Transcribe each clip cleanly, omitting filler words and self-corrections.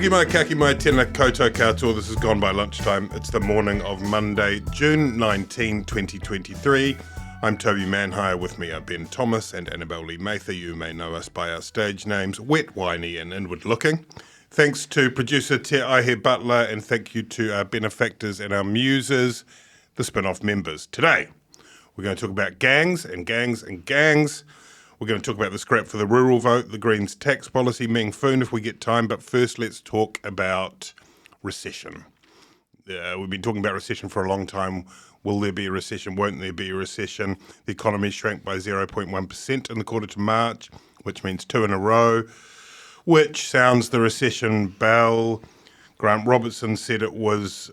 Toki mai, kaki mai, tēnā koutou katoa. This has gone by lunchtime. It's the morning of Monday, June 19, 2023. I'm Toby Manhire. With me are Ben Thomas and Annabelle Lee-Mather. You may know us by our stage names, Wet, Whiny and Inward-looking. Thanks to producer Te Aihe Butler, and thank you to our benefactors and our muses, the Spinoff members. Today, we're going to talk about gangs and gangs and gangs. We're going to talk about the scrap for the rural vote, the Greens tax policy, Meng Foon if we get time. But first, let's talk about recession. We've been talking about recession for a long time. Will there be a recession? Won't there be a recession? The economy shrank by 0.1% in the quarter to March, which means 2 in a row, which sounds the recession bell. Grant Robertson said it was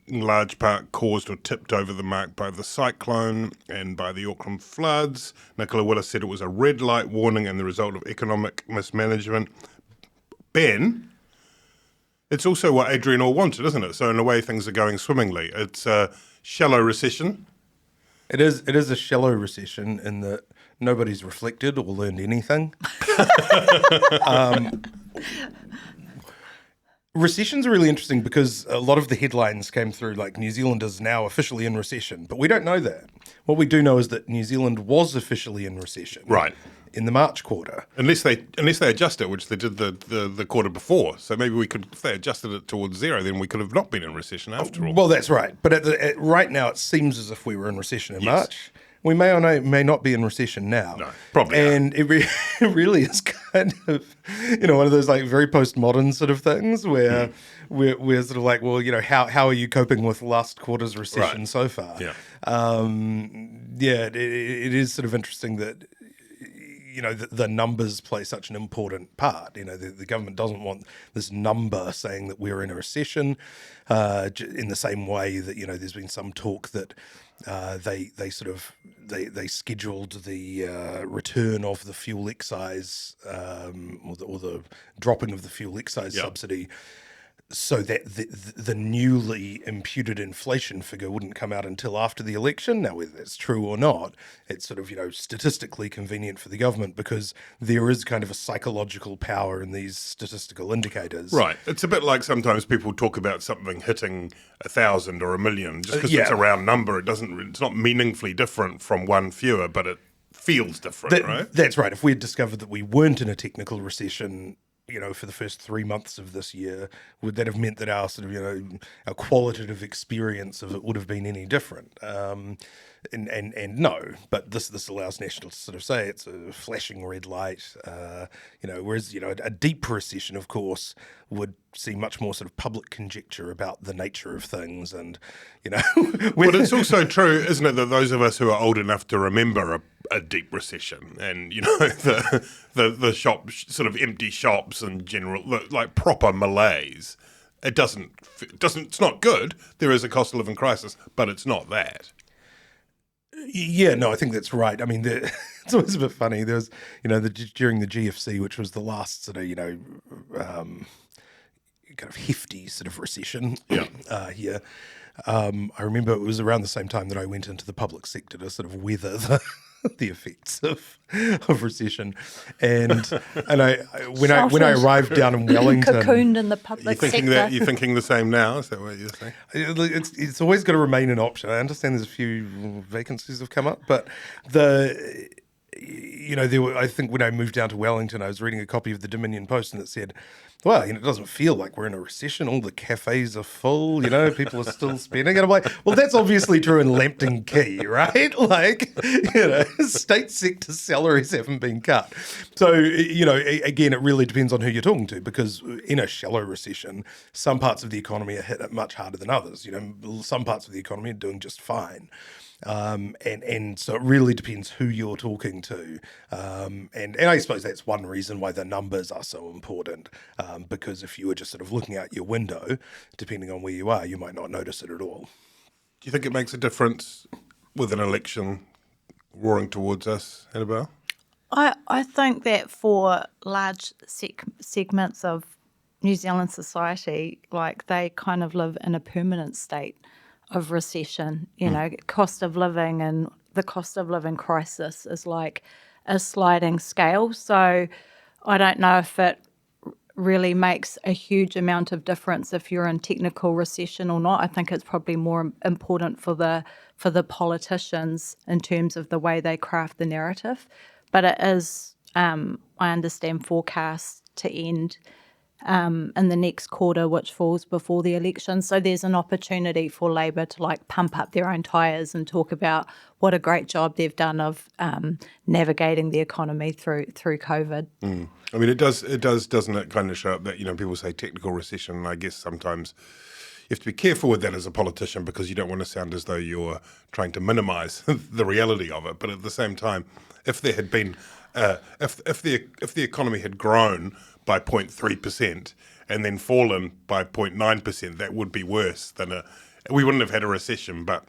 in large part caused or tipped over the mark by the cyclone and by the Auckland floods. Nicola Willis said it was a red light warning and the result of economic mismanagement. Ben, it's also what Adrian Orr wanted, isn't it? So in a way, things are going swimmingly. It's a shallow recession. It is a shallow recession in that nobody's reflected or learned anything. Recessions are really interesting because a lot of the headlines came through like New Zealand is now officially in recession, but we don't know that. What we do know is that New Zealand was officially in recession. Right. In the March quarter. Unless they adjust it, which they did the quarter before. So maybe we could, if they adjusted it towards zero, then we could have not been in recession after all. Well, that's right. But right now it seems as if we were in recession in March. We may or may not be in recession now. No, probably and it really is kind of, one of those like very postmodern sort of things where we're sort of like, well, how are you coping with last quarter's recession so far? Yeah. It is sort of interesting that, the numbers play such an important part. The government doesn't want this number saying that we're in a recession in the same way that, there's been some talk that they scheduled the return of the fuel excise or the dropping of the fuel excise subsidy so that the newly imputed inflation figure wouldn't come out until after the election. Now, whether that's true or not, it's sort of, statistically convenient for the government because there is kind of a psychological power in these statistical indicators. Right. It's a bit like sometimes people talk about something hitting 1,000 or 1,000,000 just because it's a round number. It's not meaningfully different from one fewer, but it feels different, right? That's right. If we had discovered that we weren't in a technical recession, for the first 3 months of this year, would that have meant that our sort of, our qualitative experience of it would have been any different? And no, but this allows National to sort of say it's a flashing red light, whereas, a deep recession, of course, would see much more sort of public conjecture about the nature of things and, But it's also true, isn't it, that those of us who are old enough to remember a deep recession and, the shops, sort of empty shops and general, like proper malaise, it's not good. There is a cost of living crisis, but it's not that. Yeah, no, I think that's right. I mean, it's always a bit funny. There was, during the GFC, which was the last sort of, kind of hefty sort of recession here. I remember it was around the same time that I went into the public sector to sort of weather the effects of recession, and I when I arrived down in Wellington, cocooned in the public sector. You're thinking the same now? Is that what you're saying? It's always got to remain an option. I understand there's a few vacancies have come up, but I think when I moved down to Wellington, I was reading a copy of the Dominion Post and it said, well, it doesn't feel like we're in a recession. All the cafes are full, people are still spending. And I'm like, well, that's obviously true in Lambton Quay, right? Like, state sector salaries haven't been cut. So, again, it really depends on who you're talking to because in a shallow recession, some parts of the economy are hit much harder than others. Some parts of the economy are doing just fine. And so it really depends who you're talking to. And I suppose that's one reason why the numbers are so important, because if you were just sort of looking out your window, depending on where you are, you might not notice it at all. Do you think it makes a difference with an election roaring towards us, Annabelle? I think that for large segments of New Zealand society, like they kind of live in a permanent state of recession, cost of living and the cost of living crisis is like a sliding scale. So I don't know if it really makes a huge amount of difference if you're in technical recession or not. I think it's probably more important for the politicians in terms of the way they craft the narrative. But it is, I understand, forecast to end in the next quarter, which falls before the election. So there's an opportunity for Labour to like pump up their own tyres and talk about what a great job they've done of navigating the economy through COVID. I mean, it does, doesn't it, kind of show up that, people say technical recession, and I guess sometimes you have to be careful with that as a politician because you don't want to sound as though you're trying to minimise the reality of it. But at the same time, if there had been, if the economy had grown by 0.3% and then fallen by 0.9%, that would be worse than we wouldn't have had a recession, but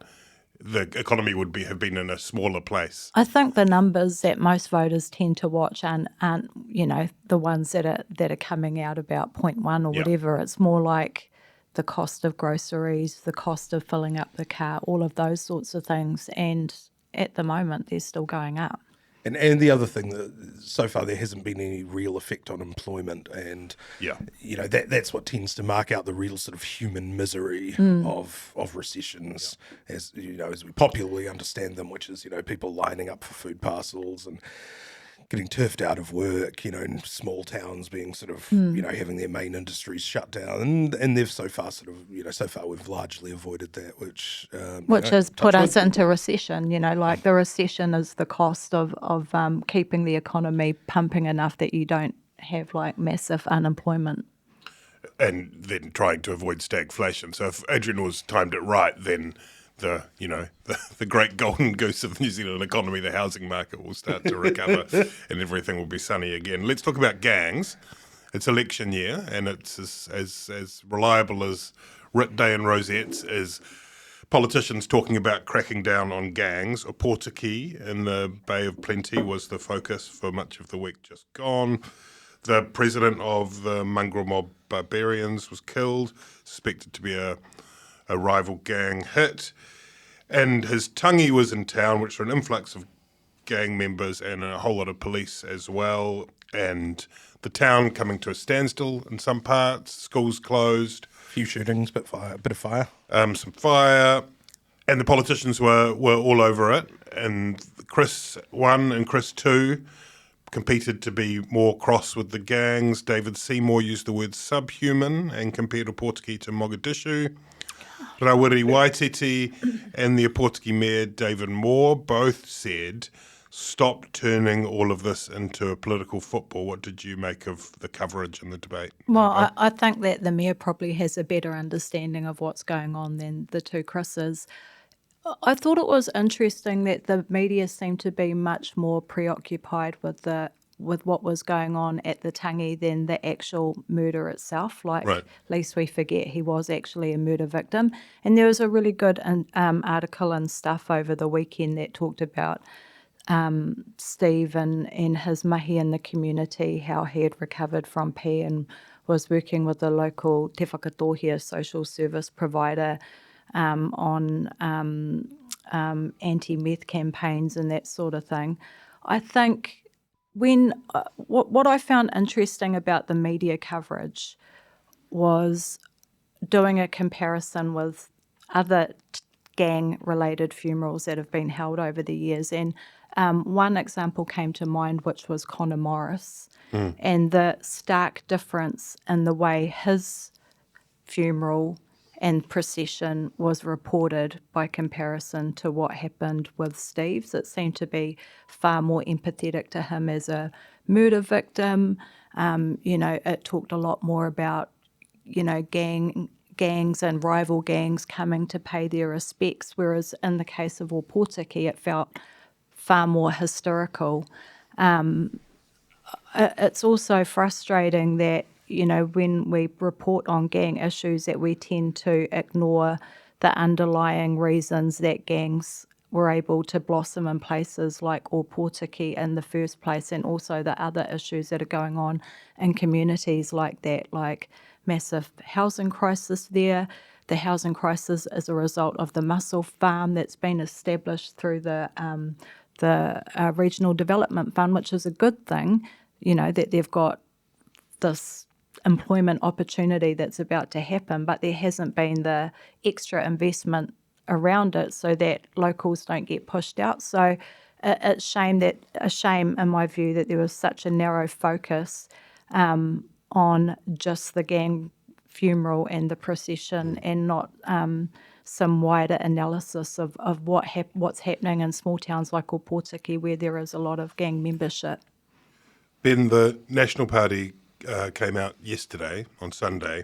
the economy would have been in a smaller place. I think the numbers that most voters tend to watch aren't the ones that are coming out about 0.1 or whatever. It's more like the cost of groceries, the cost of filling up the car, all of those sorts of things. And at the moment, they're still going up. And the other thing that so far there hasn't been any real effect on employment, and that's what tends to mark out the real sort of human misery of recessions, as as we popularly understand them, which is people lining up for food parcels and getting turfed out of work, in small towns being sort of having their main industries shut down, and they've so far so far we've largely avoided that, which has put us into recession. Like the recession is the cost of keeping the economy pumping enough that you don't have like massive unemployment. And then trying to avoid stagflation. So if Adrian was timed it right, then the great golden goose of the New Zealand economy, the housing market, will start to recover and everything will be sunny again. Let's talk about gangs. It's election year, and it's as reliable as writ day and rosettes as politicians talking about cracking down on gangs. Ōpōtiki in the Bay of Plenty was the focus for much of the week just gone. The president of the mongrel mob Barbarians was killed, suspected to be a rival gang hit. And his tangi was in town, which were an influx of gang members and a whole lot of police as well. And the town coming to a standstill in some parts, schools closed. A few shootings, a bit of fire. Some fire. And the politicians were all over it. And Chris 1 and Chris 2 competed to be more cross with the gangs. David Seymour used the word subhuman and compared Ōpōtiki to Mogadishu. Rawiri Waititi and the Ōpōtiki Mayor David Moore both said, stop turning all of this into a political football. What did you make of the coverage and the debate? Well, I think that the Mayor probably has a better understanding of what's going on than the two Chris's. I thought it was interesting that the media seemed to be much more preoccupied with what was going on at the tangi than the actual murder itself. Lest we forget, he was actually a murder victim. And there was a really good article and stuff over the weekend that talked about Steve and his mahi in the community, how he had recovered from P and was working with the local te whakatohia social service provider on anti-meth campaigns and that sort of thing. I think what I found interesting about the media coverage was doing a comparison with other gang-related funerals that have been held over the years. And one example came to mind, which was Conor Morris, and the stark difference in the way his funeral and procession was reported by comparison to what happened with Steve's. It seemed to be far more empathetic to him as a murder victim. It talked a lot more about, gangs and rival gangs coming to pay their respects, whereas in the case of Ōpōtiki, it felt far more hysterical. It's also frustrating that when we report on gang issues, that we tend to ignore the underlying reasons that gangs were able to blossom in places like Ōpōtiki in the first place, and also the other issues that are going on in communities like that, like massive housing crisis there. The housing crisis is a result of the mussel farm that's been established through the Regional Development Fund, which is a good thing, that they've got this employment opportunity that's about to happen, but there hasn't been the extra investment around it so that locals don't get pushed out. So it's a shame in my view that there was such a narrow focus on just the gang funeral and the procession and not some wider analysis of what's happening in small towns like Ōpōtiki where there is a lot of gang membership. Ben, the National Party came out yesterday, on Sunday,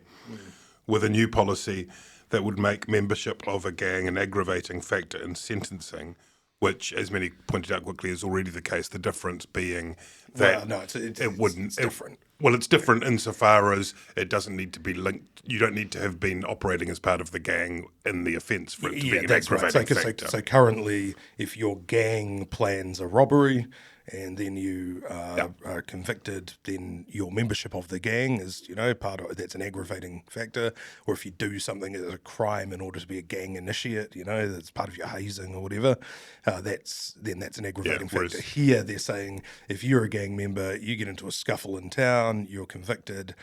with a new policy that would make membership of a gang an aggravating factor in sentencing, which, as many pointed out quickly, is already the case, the difference being that it's different. It's different insofar as it doesn't need to be linked. You don't need to have been operating as part of the gang in the offence for it to be an aggravating factor. So currently, if your gang plans a robbery and then you are convicted, then your membership of the gang is, that's an aggravating factor. Or if you do something as a crime in order to be a gang initiate, that's part of your hazing or whatever, that's an aggravating factor. Here they're saying if you're a gang member, you get into a scuffle in town, you're convicted.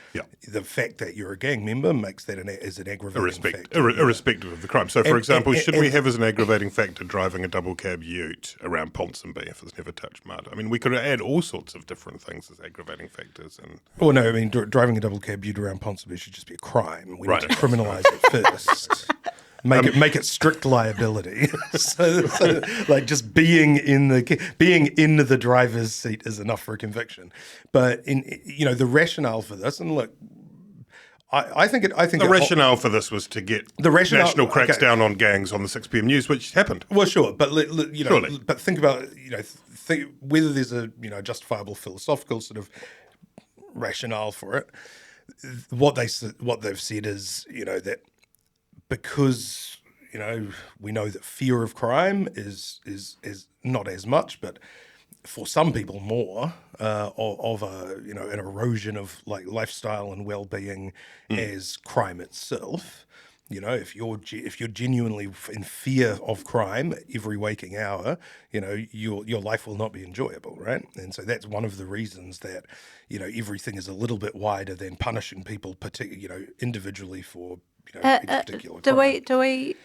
The fact that you're a gang member makes that as an aggravating factor. Irrespective of the crime. So, for example, should we have as an aggravating factor driving a double cab ute around Ponsonby if it's never touched mud? I mean, we could add all sorts of different things as aggravating factors. Driving a double cab ute around Ponsonby should just be a crime. We need to criminalise it first. Make it strict liability. so just being in the driver's seat is enough for a conviction. But the rationale for this, and look, I think the rationale for this was to get the national cracks down on gangs on the 6 p.m. news, which happened. Well, sure, but but think about whether there's a justifiable philosophical sort of rationale for it. What they've said is that because we know that fear of crime is not as much, but for some people more of an erosion of like lifestyle and well-being as crime itself. If you're genuinely in fear of crime every waking hour, your life will not be enjoyable, right? And so that's one of the reasons that everything is a little bit wider than punishing people, individually for each particular crime. Do we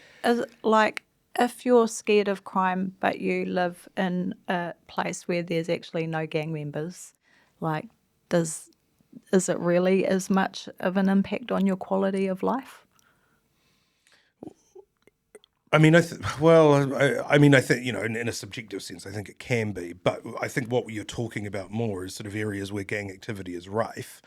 if you're scared of crime but you live in a place where there's actually no gang members, is it really as much of an impact on your quality of life? I think, in a subjective sense, I think it can be. But I think what you're talking about more is sort of areas where gang activity is rife.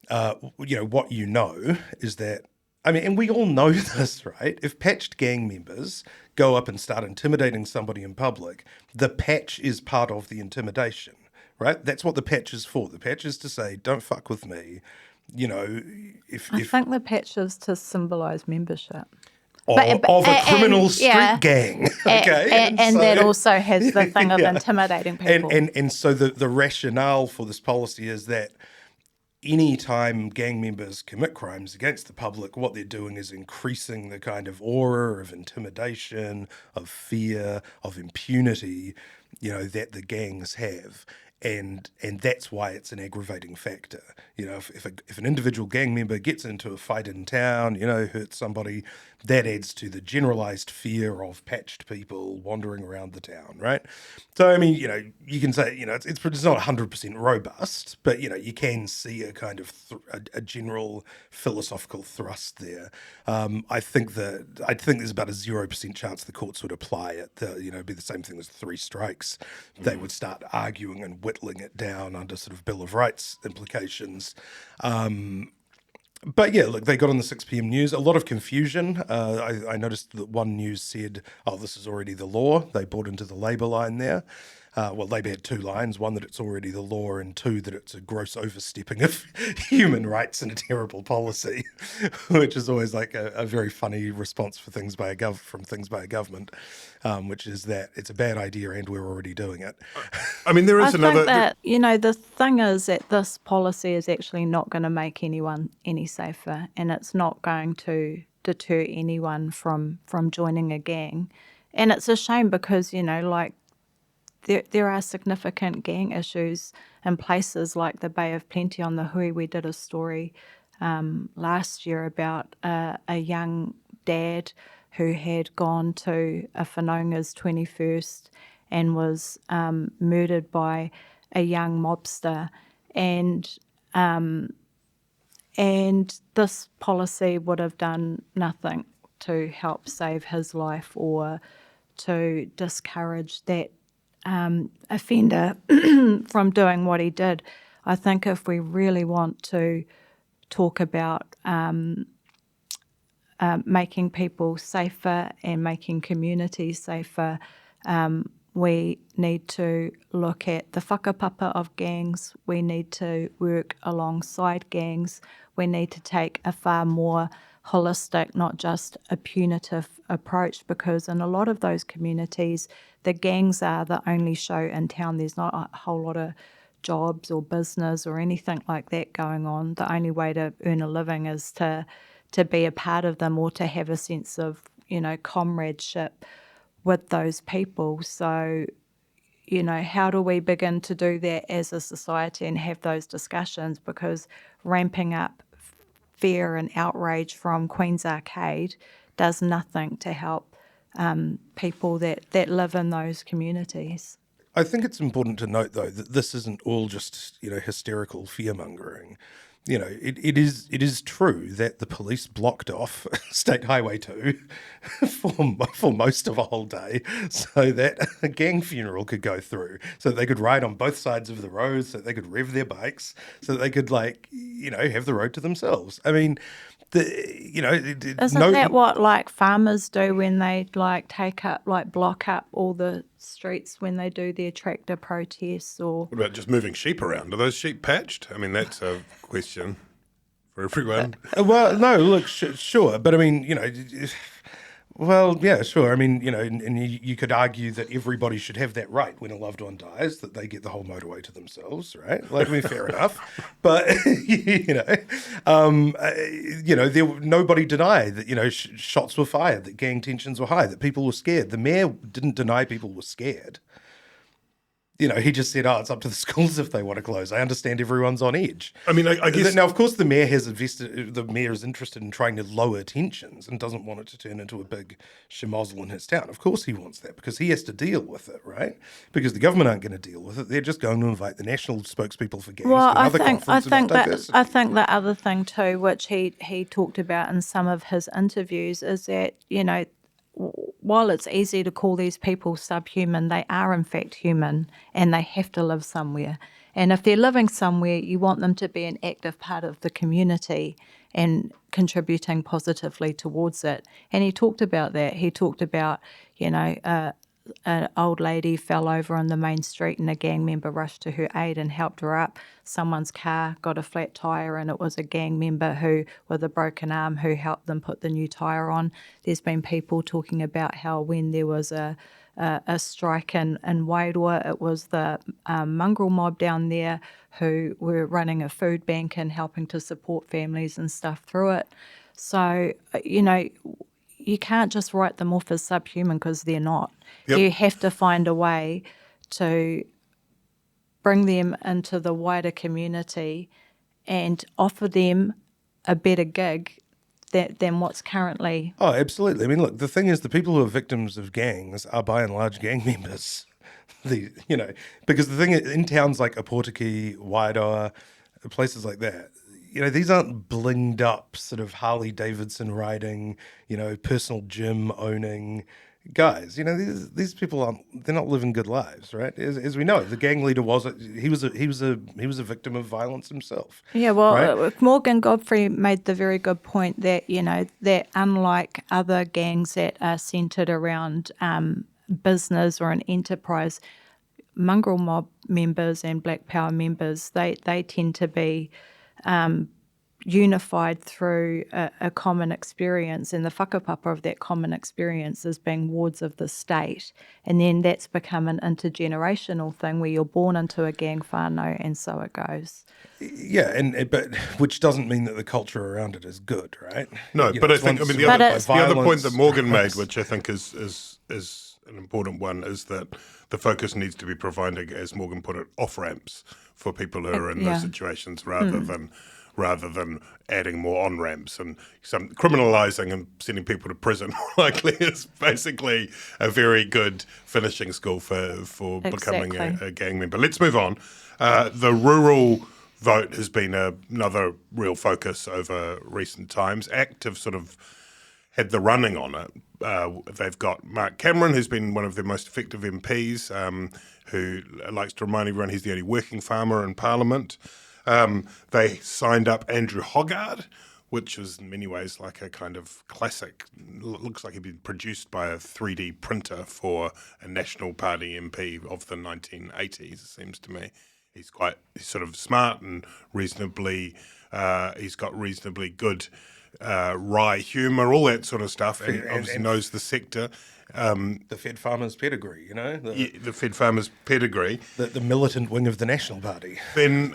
What is that, and we all know this, right? If patched gang members go up and start intimidating somebody in public, the patch is part of the intimidation, right? That's what the patch is for. The patch is to say, don't fuck with me. I think the patch is to symbolise membership. Of a criminal street gang. Okay. And that also has the thing of intimidating people. And so the rationale for this policy is that any time gang members commit crimes against the public, what they're doing is increasing the kind of aura of intimidation, of fear, of impunity, that the gangs have. And that's why it's an aggravating factor. If an individual gang member gets into a fight in town, hurts somebody, that adds to the generalized fear of patched people wandering around the town, right? So, you can say, it's not 100% robust, but, you can see a kind of a general philosophical thrust there. I think there's about a 0% chance the courts would apply it. Be the same thing as 3 strikes. They would start arguing and whittling it down under sort of Bill of Rights implications. But yeah, look, they got on the 6 p.m. news. A lot of confusion. I noticed that one news said, this is already the law. They bought into the Labour line there. Labour had 2 lines. One, that it's already the law, and 2, that it's a gross overstepping of human rights and a terrible policy, which is always like a very funny response for things by a government, which is that it's a bad idea and we're already doing it. There is another... think that, the thing is that this policy is actually not going to make anyone any safer, and it's not going to deter anyone from joining a gang. And it's a shame because, there are significant gang issues in places like the Bay of Plenty on the Hui. We did a story last year about a young dad who had gone to a whanaunga's 21st and was murdered by a young mobster, and this policy would have done nothing to help save his life or to discourage that offender from doing what he did. I think if we really want to talk about making people safer and making communities safer, we need to look at the whakapapa of gangs. We need to work alongside gangs. We need to take a far more holistic, not just a punitive approach, because in a lot of those communities, the gangs are the only show in town. There's not a whole lot of jobs or business or anything like that going on. The only way to earn a living is to be a part of them or to have a sense of, comradeship with those people. So, how do we begin to do that as a society and have those discussions? Because ramping up fear and outrage from Queen's Arcade does nothing to help people that live in those communities. I think it's important to note, though, that this isn't all just, hysterical fear-mongering. It is true that the police blocked off State Highway 2 for most of a whole day so that a gang funeral could go through, so that they could ride on both sides of the road, so that they could rev their bikes, so that they could, have the road to themselves. I mean, Isn't that what farmers do when they block up all the streets when they do their tractor protests? Or what about just moving sheep around? Are those sheep patched? I mean, that's a question for everyone. Well, no, look, sure, but I mean, well, yeah, sure. I mean, and you could argue that everybody should have that right when a loved one dies, that they get the whole motorway to themselves, right? Fair enough. But, nobody denied that, shots were fired, that gang tensions were high, that people were scared. The mayor didn't deny people were scared. He just said, it's up to the schools if they want to close. I understand everyone's on edge. I mean, I guess... Now, of course, the mayor is interested in trying to lower tensions and doesn't want it to turn into a big schmozzle in his town. Of course he wants that, because he has to deal with it, right? Because the government aren't going to deal with it. They're just going to invite the national spokespeople for gangs to another conference about diversity. I think the other thing too, which he talked about in some of his interviews, is that, while it's easy to call these people subhuman, they are in fact human and they have to live somewhere. And if they're living somewhere, you want them to be an active part of the community and contributing positively towards it. And he talked about that. He talked about, an old lady fell over on the main street and a gang member rushed to her aid and helped her up. Someone's car got a flat tyre and it was a gang member who, with a broken arm, who helped them put the new tyre on. There's been people talking about how when there was a strike in Wairua, it was the mongrel mob down there who were running a food bank and helping to support families and stuff through it. So, you can't just write them off as subhuman, because they're not. Yep. You have to find a way to bring them into the wider community and offer them a better gig than what's currently. Oh, absolutely. I mean, look, the thing is, the people who are victims of gangs are by and large gang members. Because the thing is, in towns like Ōpōtiki, Wairoa, places like that, these aren't blinged up sort of Harley Davidson riding, personal gym owning guys. These people they're not living good lives, right? As we know, the gang leader was a victim of violence himself. Yeah, well, right? Morgan Godfrey made the very good point that, that unlike other gangs that are centred around business or an enterprise, mongrel mob members and Black Power members, they tend to be unified through a common experience, and the whakapapa of that common experience is being wards of the state. And then that's become an intergenerational thing where you're born into a gang whānau and so it goes. Yeah, but which doesn't mean that the culture around it is good, right? No, but I think the other point that Morgan made, which I think is an important one, is that the focus needs to be providing, as Morgan put it, off-ramps for people who are in those situations rather than adding more on-ramps. And some criminalising and sending people to prison likely is basically a very good finishing school for becoming a gang member. Let's move on. The rural vote has been another real focus over recent times. ACT have sort of had the running on it. They've got Mark Cameron, who's been one of their most effective MPs, who likes to remind everyone he's the only working farmer in Parliament. They signed up Andrew Hoggard, which was in many ways like a kind of classic. Looks like he'd been produced by a 3D printer for a National Party MP of the 1980s, it seems to me. He's sort of smart and reasonably, he's got reasonably good wry humour, all that sort of stuff, and obviously knows the sector. The Fed Farmers pedigree, you know? The Fed Farmers pedigree. The militant wing of the National Party. Then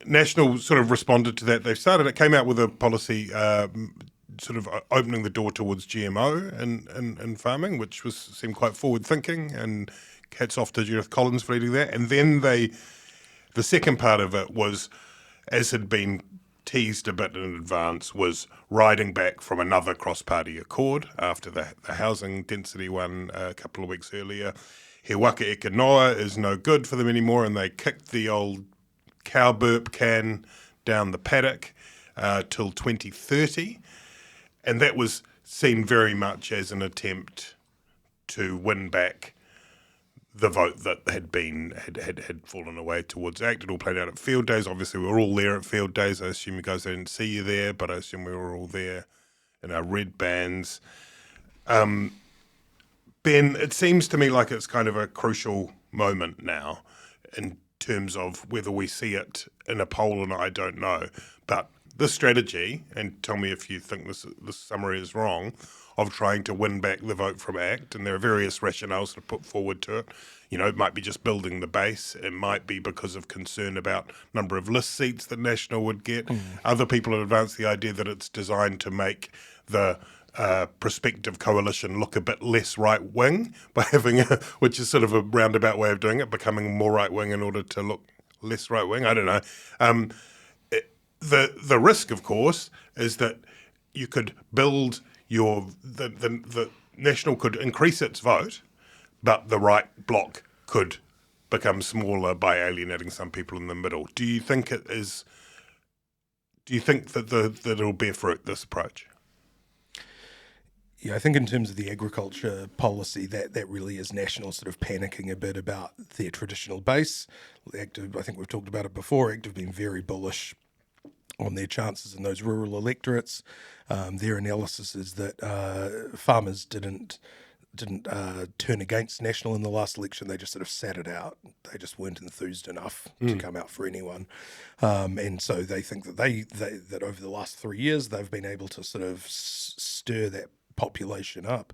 National sort of responded to that. It came out with a policy sort of opening the door towards GMO in farming, which seemed quite forward-thinking, and hats off to Judith Collins for leading that. And then the second part of it was, as had been teased a bit in advance, was riding back from another cross-party accord after the housing density one a couple of weeks earlier. He Waka Eke Noa is no good for them anymore, and they kicked the old cow burp can down the paddock till 2030. And that was seen very much as an attempt to win back the vote that had fallen away towards ACT. It all played out at field days. Obviously, we were all there at field days. I assume you guys didn't see you there, but I assume we were all there in our red bands. Ben, it seems to me like it's kind of a crucial moment now in terms of whether we see it in a poll, and I don't know. But this strategy, and tell me if you think this summary is wrong, of trying to win back the vote from ACT, and there are various rationales to put forward to it. You know, it might be just building the base. It might be because of concern about number of list seats that National would get. Other people have advanced the idea that it's designed to make the prospective coalition look a bit less right-wing by having which is sort of a roundabout way of doing it, becoming more right-wing in order to look less right-wing. I don't know. The risk, of course, is that you could build the National could increase its vote, but the right bloc could become smaller by alienating some people in the middle. Do you think it is? Do you think that that it'll bear fruit, this approach? Yeah, I think in terms of the agriculture policy, that really is National sort of panicking a bit about their traditional base. Active, I think we've talked about it before. Active been very bullish on their chances in those rural electorates. Their analysis is that farmers didn't turn against National in the last election. They just sort of sat it out. They just weren't enthused enough to come out for anyone. And so they think that that over the last 3 years, they've been able to sort of stir that population up.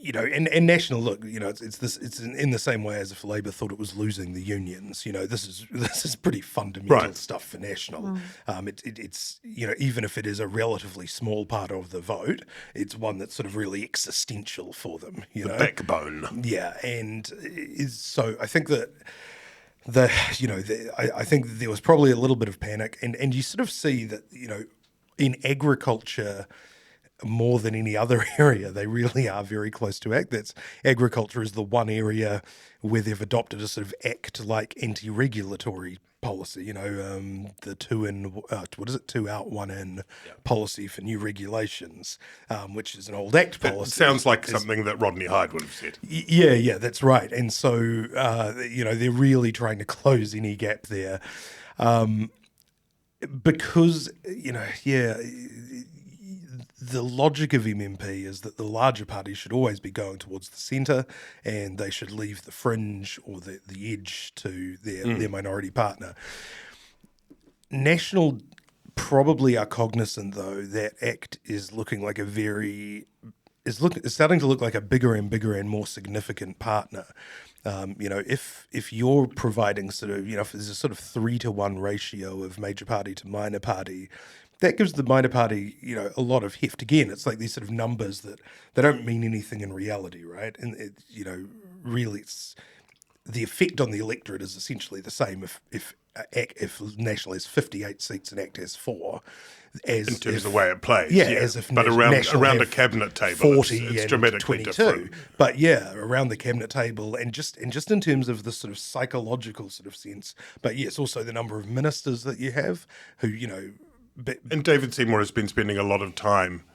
You know, and National, look, you know, it's in the same way as if Labour thought it was losing the unions. You know, this is pretty fundamental stuff for National. It's you know, even if it is a relatively small part of the vote, it's one that's sort of really existential for them. You know, backbone. Yeah, and so I think that I think there was probably a little bit of panic, and you sort of see that, you know, in agriculture, more than any other area, they really are very close to ACT. That's agriculture is the one area where they've adopted a sort of ACT-like anti-regulatory policy. You know, the two out, one in policy for new regulations, which is an old ACT policy. It sounds like something that Rodney Hyde would have said. Yeah, that's right. And so, you know, they're really trying to close any gap there, because, you know, the logic of MMP is that the larger parties should always be going towards the centre, and they should leave the fringe or the edge to their minority partner. National probably are cognizant, though, that ACT is looking like is starting to look like a bigger and more significant partner. You know, if you're providing sort of, you know, if there's a sort of 3-to-1 ratio of major party to minor party, that gives the minor party, a lot of heft. Again, it's like these sort of numbers that they don't mean anything in reality, right? And really, it's the effect on the electorate is essentially the same if National has 58 seats and ACT has 4. In terms of the way it plays, as if but National around a have cabinet table, 40 it's and dramatically 22. different. But around the cabinet table, and just in terms of the sort of psychological sort of sense. But it's also the number of ministers that you have who And David Seymour has been spending a lot of time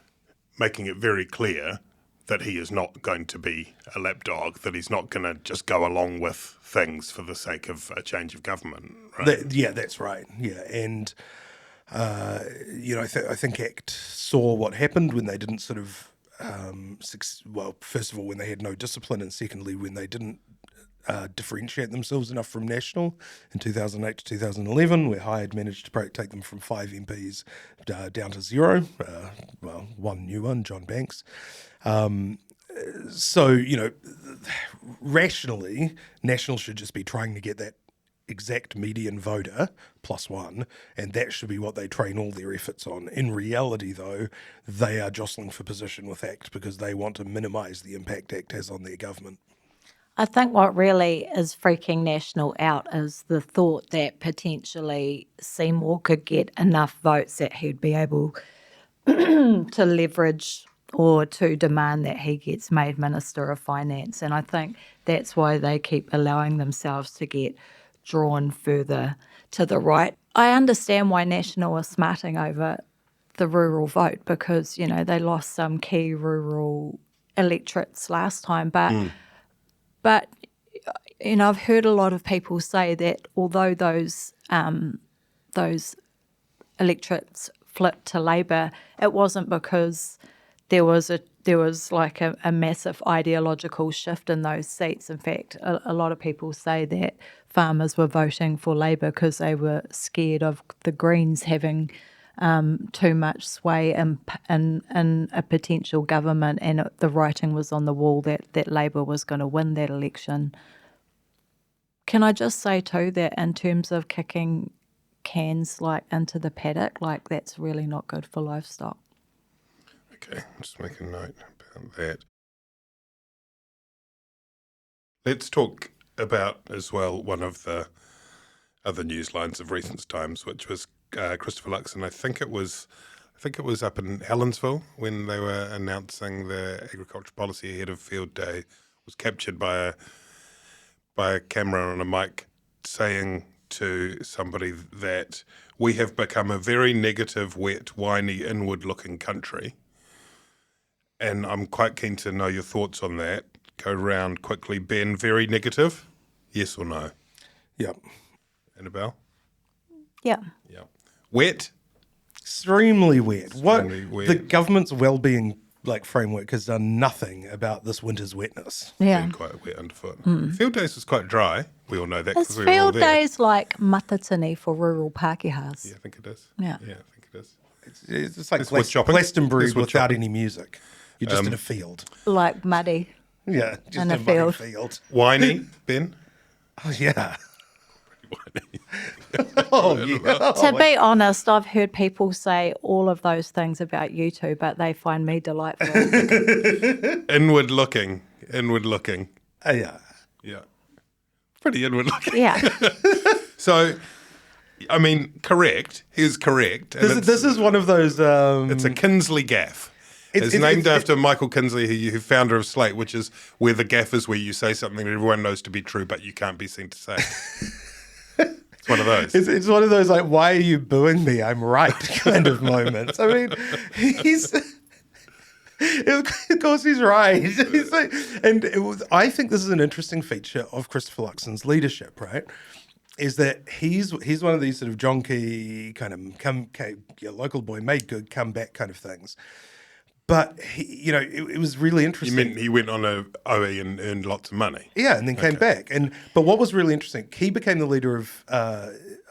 making it very clear that he is not going to be a lapdog, that he's not going to just go along with things for the sake of a change of government. Right? That's right. Yeah, and I think ACT saw what happened when they didn't sort of, first of all, when they had no discipline, and secondly, when they didn't differentiate themselves enough from National in 2008 to 2011, where Hyde managed to take them from 5 MPs down to 0. One new one, John Banks. Rationally, National should just be trying to get that exact median voter +1, and that should be what they train all their efforts on. In reality, though, they are jostling for position with ACT because they want to minimise the impact ACT has on their government. I think what really is freaking National out is the thought that potentially Seymour could get enough votes that he'd be able to leverage or to demand that he gets made Minister of Finance. And I think that's why they keep allowing themselves to get drawn further to the right. I understand why National are smarting over the rural vote because, they lost some key rural electorates last time. But I've heard a lot of people say that although those electorates flipped to Labor, it wasn't because there was like a massive ideological shift in those seats. In fact, a lot of people say that farmers were voting for Labor because they were scared of the Greens having too much sway in a potential government, and the writing was on the wall that Labor was going to win that election. Can I just say too that in terms of kicking cans into the paddock, that's really not good for livestock. Okay, I'll just make a note about that. Let's talk about as well one of the other news lines of recent times, which was Christopher Luxon. I think it was up in Helensville when they were announcing the agriculture policy ahead of Field Day. Was captured by a camera on a mic saying to somebody that we have become a very negative, wet, whiny, inward-looking country. And I'm quite keen to know your thoughts on that. Go round quickly. Ben, very negative? Yes or no? Yep. Annabelle? Yeah. Yeah. Wet? Extremely wet. Extremely wet. The government's wellbeing framework has done nothing about this winter's wetness. Yeah. Been quite wet underfoot. Field Days was quite dry. We all know that Is because we were all Field there. Days like matatini for rural Pākehās? Yeah, I think it is. Yeah. Yeah, I think it is. It's like It's wood chopping. Glastonbury It's wood without chopping. any music. You're just in a field. Like muddy. Yeah, just In a muddy field. field. Whiny, Ben? Oh, yeah. Whiny. Oh, yeah. To be honest, I've heard people say all of those things about you two, but they find me delightful. Inward looking. Yeah. Yeah. Pretty inward looking. Yeah. So, I mean, correct. He's correct. And This is one of those... it's a Kinsley gaff. It's named after Michael Kinsley, who founder of Slate, which is where the gaff is where you say something that everyone knows to be true, but you can't be seen to say. It's one of those. It's one of those why are you booing me? I'm right kind of moments. I mean, of course he's right. I think this is an interesting feature of Christopher Luxon's leadership, right? Is that he's one of these sort of jonky kind of local boy made good comeback kind of things. But it was really interesting. You mean he went on a OE and earned lots of money? Yeah, and then came back. But what was really interesting, he became the leader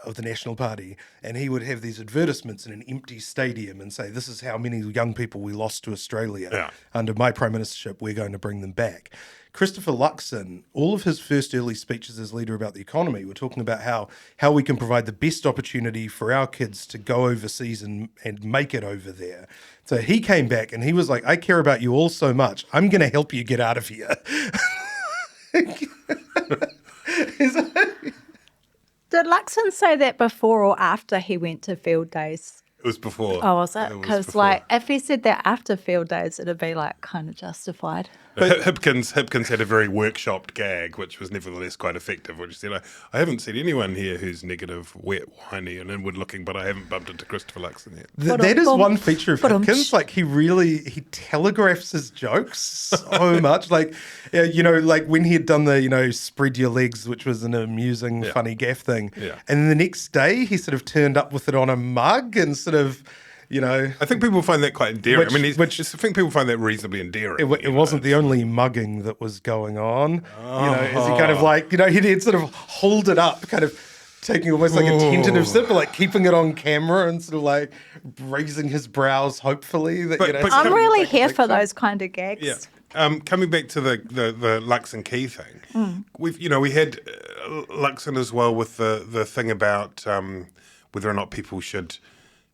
of the National Party, and he would have these advertisements in an empty stadium and say, this is how many young people we lost to Australia. Under my prime ministership, we're going to bring them back. Christopher Luxon, all of his first early speeches as leader about the economy were talking about how we can provide the best opportunity for our kids to go overseas and make it over there. So he came back and he was like, I care about you all so much, I'm going to help you get out of here. Did Luxon say that before or after he went to field days? It was before. Oh, was it? Because if he said that after field days, it'd be kind of justified. But Hipkins had a very workshopped gag, which was nevertheless quite effective, which said, I haven't seen anyone here who's negative, wet, whiny and inward-looking, but I haven't bumped into Christopher Luxon yet. That is one feature of Hipkins. Like, he telegraphs his jokes so much. Like, like when he had done the, spread your legs, which was an amusing, funny gaff thing. Yeah. And then the next day, he sort of turned up with it on a mug and sort of... I think people find that quite endearing. I think people find that reasonably endearing. It wasn't the only mugging that was going on. As he kind of he'd sort of hold it up, kind of taking almost like a tentative sip, but like keeping it on camera and sort of like raising his brows hopefully. I'm really here for those kind of gags. Yeah. Coming back to the Luxon Key thing, we had Luxon as well with the thing about whether or not people should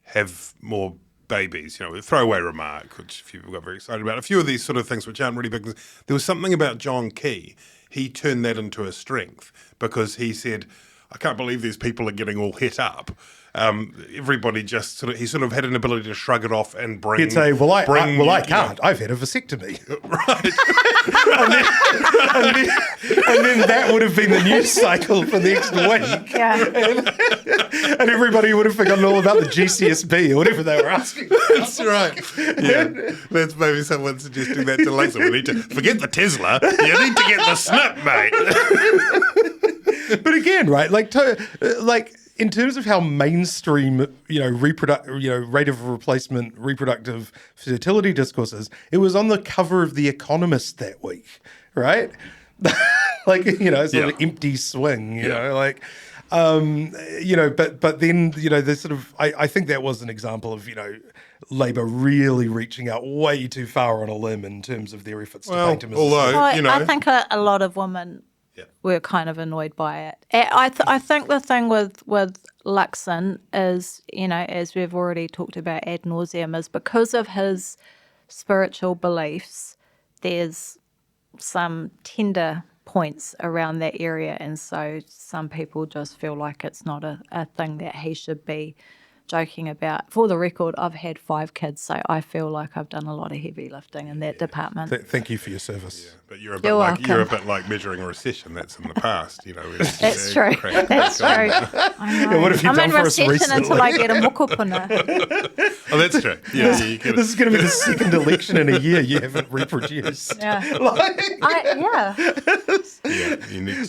have more babies, a throwaway remark, which people got very excited about. A few of these sort of things which aren't really big. There was something about John Key. He turned that into a strength because he said, I can't believe these people are getting all hit up. Everybody just he sort of had an ability to shrug it off and bring... He'd say, I can't. I've had a vasectomy. Right. and then that would have been the news cycle for the next week. Yeah. And everybody would have forgotten all about the GCSB or whatever they were asking. That's right. Yeah. That's maybe someone suggesting that to Luxon. We need to forget the Tesla. You need to get the snip, mate. But again, right, like in terms of how mainstream, rate of replacement, reproductive fertility discourses, it was on the cover of The Economist that week, right? Sort of empty swing, but then, there's sort of, I think that was an example of, Labor really reaching out way too far on a limb in terms of their efforts to paint him as I think a lot of women were kind of annoyed by it. I think the thing with Luxon is, as we've already talked about ad nauseum, is because of his spiritual beliefs, there's some tender points around that area, and so some people just feel like it's not a thing that he should be joking about. For the record, I've had 5 kids, so I feel like I've done a lot of heavy lifting in that department. Thank you for your service. Yeah, but you're a bit like measuring a recession. That's in the past, That's true. That's true. I know. What have you I'm done in for us recession recently? until I get a mokopuna. Oh, that's true. Yeah, this is going to be the second election in a year you haven't reproduced. Yeah. You need to.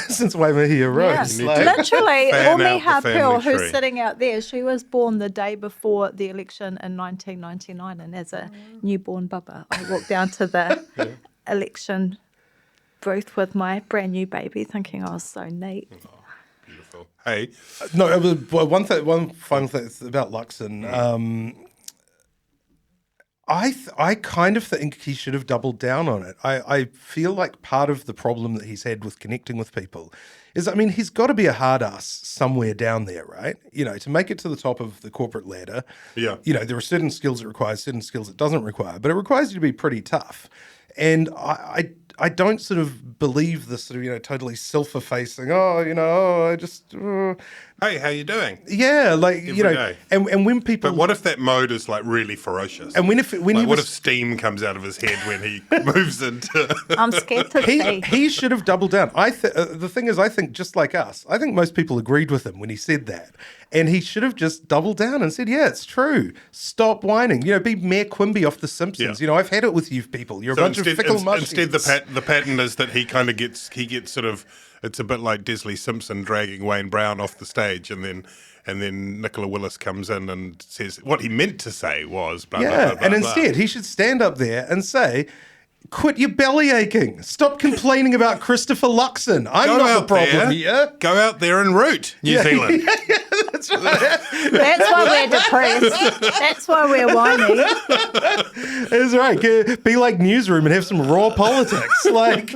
Since Waimahia Rose. Yeah. Literally, fan Omi out the Hapel, family who's tree. sitting out there, she was born the day before the election in 1999, and as a newborn bubba, I walked down to the election booth with my brand new baby, thinking I was so neat. Oh, beautiful. Hey, no, it was one final thing about Luxon. I kind of think he should have doubled down on it. I feel like part of the problem that he's had with connecting with people is, he's got to be a hard ass somewhere down there, right? To make it to the top of the corporate ladder. Yeah. There are certain skills it requires, certain skills it doesn't require, but it requires you to be pretty tough. And I don't sort of believe this sort of, totally self-effacing, I just... hey, how you doing? Yeah, Every day. And when people... But what if that mode is like really ferocious? And what if steam comes out of his head when he moves into... I'm scared to see. He should have doubled down. The thing is, I think just like us, I think most people agreed with him when he said that. And he should have just doubled down and said, yeah, it's true. Stop whining. Be Mayor Quimby off The Simpsons. Yeah. I've had it with you people. You're a bunch of fickle mushies. Instead, the pattern is that he kind of gets sort of... It's a bit like Desley Simpson dragging Wayne Brown off the stage, and then Nicola Willis comes in and says what he meant to say was blah, blah, blah, blah, and blah. instead he should stand up there and say, quit your belly aching. Stop complaining about Christopher Luxon. I'm not the problem here. Go out there and root, New Zealand. That's right. That's why we're depressed. That's why we're whiny. That's right. Be like Newsroom and have some raw politics. Like,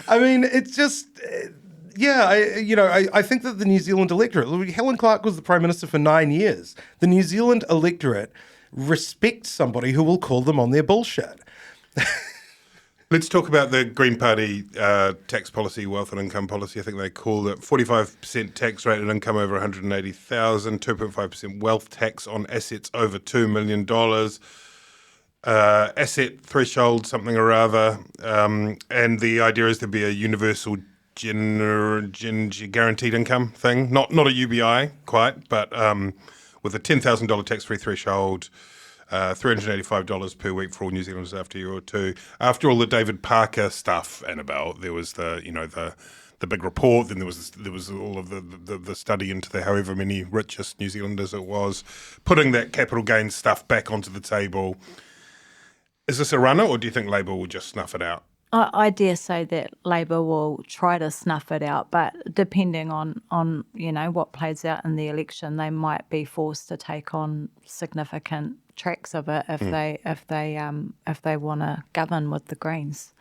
I mean, it's just... I think that the New Zealand electorate, Helen Clark was the Prime Minister for 9 years. The New Zealand electorate respects somebody who will call them on their bullshit. Let's talk about the Green Party tax policy, wealth and income policy. I think they call it 45% tax rate on income over 180,000, 2.5% wealth tax on assets over $2 million, asset threshold, something or other. And the idea is there'd be a universal guaranteed income thing, not a UBI quite, but with a $10,000 tax-free threshold, $385 per week for all New Zealanders after a year or two. After all the David Parker stuff, Annabelle, there was the big report. Then there was all of the study into the however many richest New Zealanders it was, putting that capital gains stuff back onto the table. Is this a runner, or do you think Labor will just snuff it out? I dare say that Labor will try to snuff it out, but depending on what plays out in the election, they might be forced to take on significant tracks of it if they want to govern with the Greens.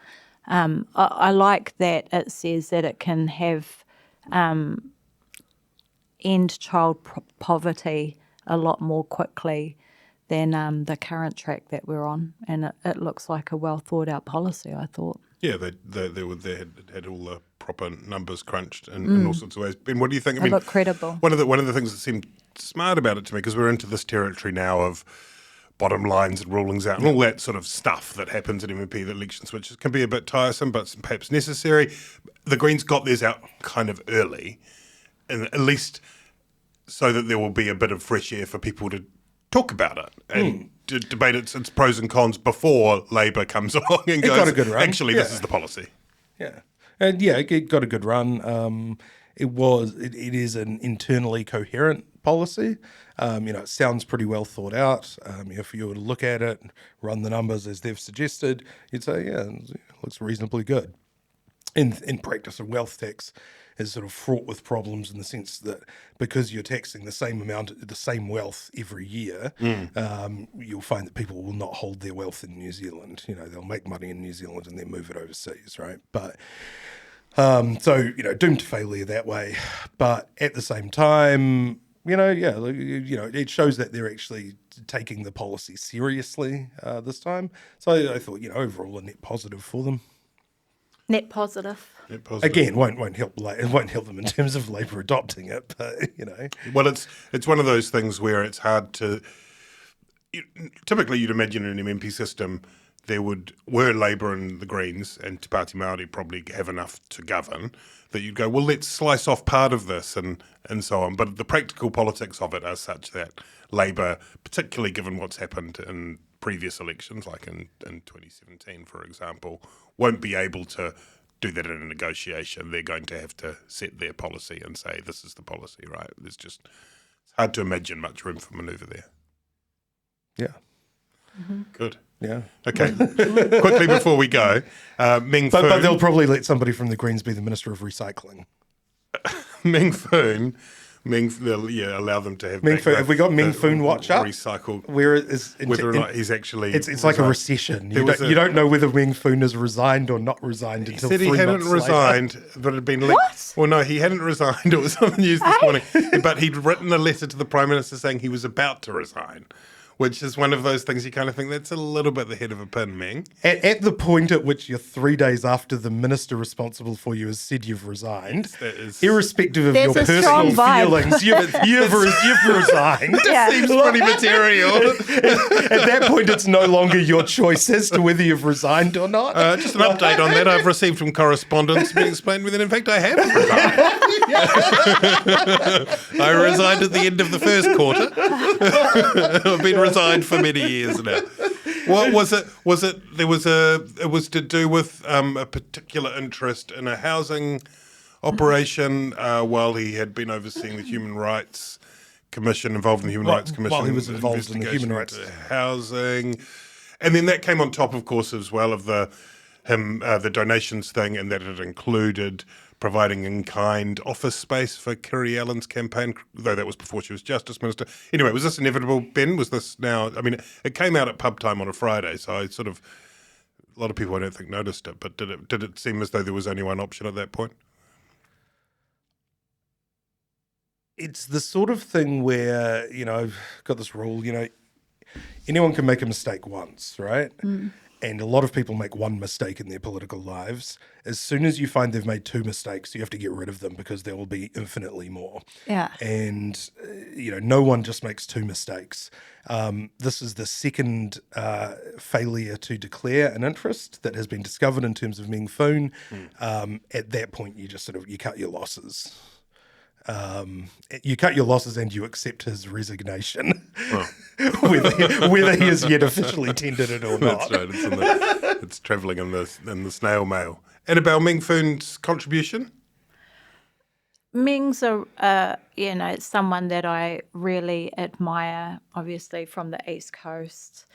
I like that it says that it can have end child poverty a lot more quickly than the current track that we're on, and it looks like a well thought out policy, I thought. Yeah, they had all the proper numbers crunched in all sorts of ways. Ben, what do you think? I mean, look credible. One of the things that seemed smart about it to me, because we're into this territory now of bottom lines and rulings out and all that sort of stuff that happens in MMP elections, which can be a bit tiresome, but perhaps necessary. The Greens got theirs out kind of early, and at least so that there will be a bit of fresh air for people to talk about it and debate its pros and cons before Labor comes along and goes, got a good run. Actually, this is the policy. Yeah. And it got a good run. It is an internally coherent policy. It sounds pretty well thought out. If you were to look at it, run the numbers as they've suggested, you'd say, it looks reasonably good. In practice, a wealth tax is sort of fraught with problems in the sense that because you're taxing the same amount, the same wealth every year, you'll find that people will not hold their wealth in New Zealand. They'll make money in New Zealand and then move it overseas, right? But doomed to failure that way. But at the same time, it shows that they're actually taking the policy seriously this time. So I thought, overall a net positive for them. Net positive. Again, won't help them in terms of Labor adopting it, but Well, it's one of those things where it's hard to. Typically, you'd imagine in an MMP system were Labor and the Greens and Te Pāti Māori probably have enough to govern that you'd go, well, let's slice off part of this and so on. But the practical politics of it are such that Labor, particularly given what's happened in previous elections, like in 2017, for example, won't be able to do that in a negotiation. They're going to have to set their policy and say, this is the policy, right? It's hard to imagine much room for manoeuvre there. Yeah. Mm-hmm. Good. Yeah. Okay. Quickly before we go, Meng Foon. But they'll probably let somebody from the Greens be the Minister of Recycling. Meng Foon. They'll allow them to have Meng Foon. Have we got Meng Foon watch up? Recycle. Whether or not he's actually it's like a recession. You don't know whether Meng Foon has resigned or not resigned until 3 months later. He said he hadn't resigned, but had been linked. What? Well, no, he hadn't resigned. It was on the news this morning. But he'd written a letter to the Prime Minister saying he was about to resign, which is one of those things you kind of think that's a little bit the head of a pin, Meng. At the point at which you're 3 days after the minister responsible for you has said you've resigned, irrespective of your personal feelings, you've resigned. Yeah. Seems pretty material. At that point, it's no longer your choice as to whether you've resigned or not. Just an update on that. I've received from correspondence being explained with that. In fact, I have resigned. I resigned at the end of the first quarter. I've been resigned for many years now. What was it? It was to do with a particular interest in a housing operation while he had been overseeing the Human Rights Commission, involved in the Human Rights Commission. While he was involved in the Human Rights housing. And then that came on top, of course, as well of the the donations thing, and that it included providing in-kind office space for Kiri Allen's campaign, though that was before she was Justice Minister. Anyway, was this inevitable, Ben? Was this now... I mean, it came out at pub time on a Friday, so I sort of... A lot of people, I don't think, noticed it, but did it seem as though there was only one option at that point? It's the sort of thing where, I've got this rule, anyone can make a mistake once, right? And a lot of people make one mistake in their political lives. As soon as you find they've made two mistakes, you have to get rid of them because there will be infinitely more. Yeah. And, no one just makes two mistakes. This is the second failure to declare an interest that has been discovered in terms of Meng Foon. At that point, you just you cut your losses. You cut your losses and you accept his resignation, whether he has yet officially tendered it or not. That's right. It's travelling in the snail mail. Annabelle, Meng Foon's contribution? Meng's someone that I really admire, obviously from the East Coast.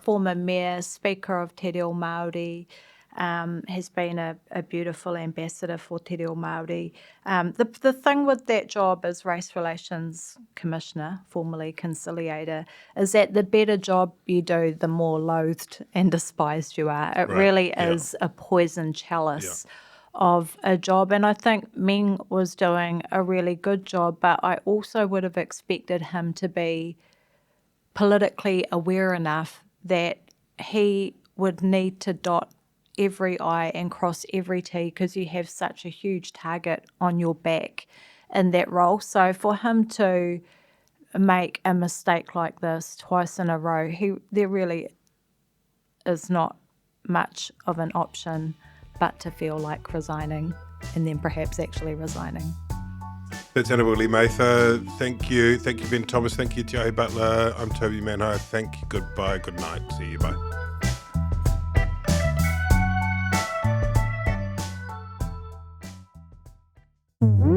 Former mayor, Speaker of Te Reo Māori. Has been a beautiful ambassador for Te Reo Māori. The thing with that job as Race Relations Commissioner, formerly Conciliator, is that the better job you do, the more loathed and despised you are. It really is a poison chalice of a job. And I think Meng was doing a really good job, but I also would have expected him to be politically aware enough that he would need to dot every I and cross every T because you have such a huge target on your back in that role. So for him to make a mistake like this twice in a row, there really is not much of an option but to feel like resigning and then perhaps actually resigning. That's Annabelle Lee-Mather. Thank you. Thank you, Ben Thomas. Thank you, Te Butler. I'm Toby Manhire. Thank you. Goodbye. Good night. See you. Bye. Mm-hmm.